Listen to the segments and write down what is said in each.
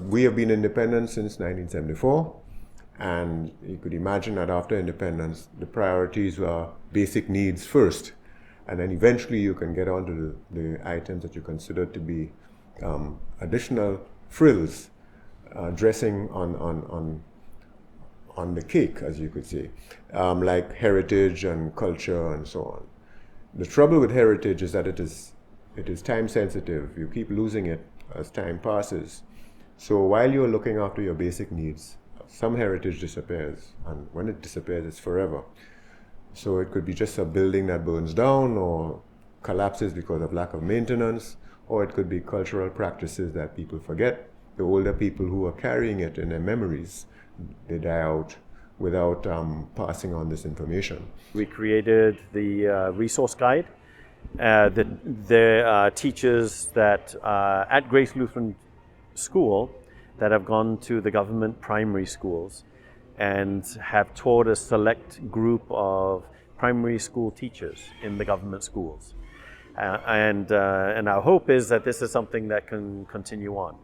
We have been independent since 1974, and you could imagine that after independence, the priorities were basic needs first, and then eventually you can get onto the items that you consider to be additional frills, dressing on the cake, as you could say, like heritage and culture and so on. The trouble with heritage is that it is time sensitive. You keep losing it as time passes. So while you're looking after your basic needs, some heritage disappears, and when it disappears, it's forever. So it could be just a building that burns down or collapses because of lack of maintenance, or it could be cultural practices that people forget. The older people who are carrying it in their memories, they die out without passing on this information. We created the resource guide. There are teachers that at Grace Lutheran School that have gone to the government primary schools and have taught a select group of primary school teachers in the government schools. And our hope is that this is something that can continue on.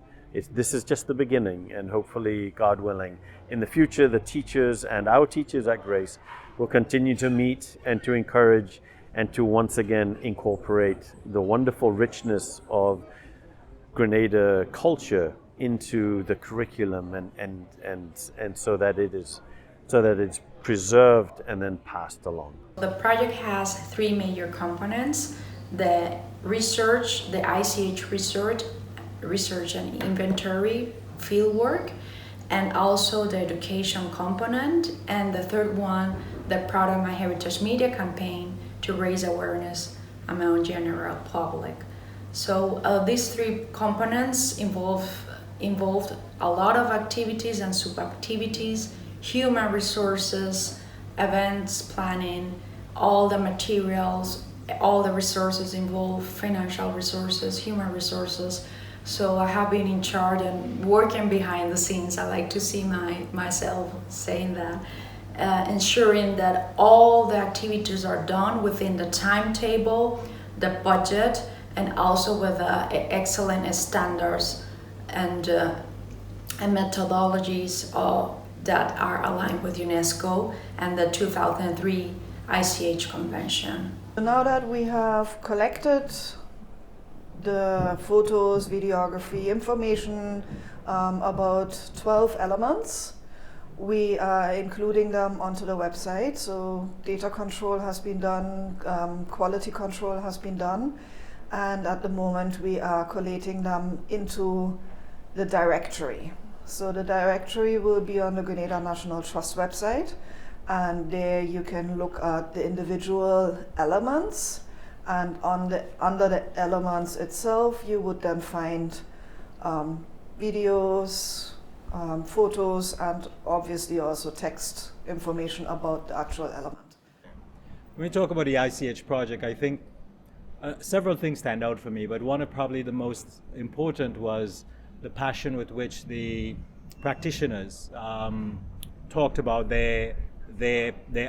This is just the beginning, and hopefully, God willing, in the future, the teachers and our teachers at Grace will continue to meet and to encourage and to once again incorporate the wonderful richness of Grenada culture into the curriculum and so that it's preserved and then passed along. The project has three major components: the research, the ICH research and inventory fieldwork, and also the education component, and the third one, the Proud of My Heritage media campaign to raise awareness among general public. So these three components involved a lot of activities and sub-activities, human resources, events planning, all the materials, all the resources involved, financial resources, human resources. So I have been in charge and working behind the scenes. I like to see myself saying that, ensuring that all the activities are done within the timetable, the budget, and also with excellent standards and methodologies that are aligned with UNESCO and the 2003 ICH Convention. Now that we have collected the photos, videography, information about 12 elements, we are including them onto the website. So data control has been done, quality control has been done, and at the moment we are collating them into the directory. So the directory will be on the Grenada National Trust website, and there you can look at the individual elements, and under the elements itself you would then find videos, photos, and obviously also text information about the actual element. When we talk about the ICH project, I think several things stand out for me, but one of probably the most important was the passion with which the practitioners talked about their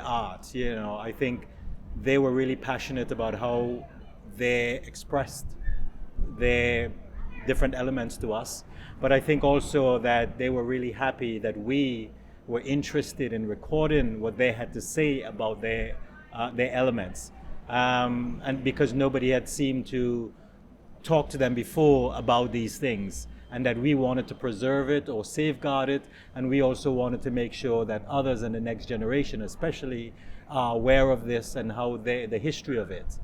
art. You know, I think they were really passionate about how they expressed their different elements to us. But I think also that they were really happy that we were interested in recording what they had to say about their elements. And because nobody had seemed to talk to them before about these things, and that we wanted to preserve it or safeguard it, and we also wanted to make sure that others in the next generation especially are aware of this and how the history of it.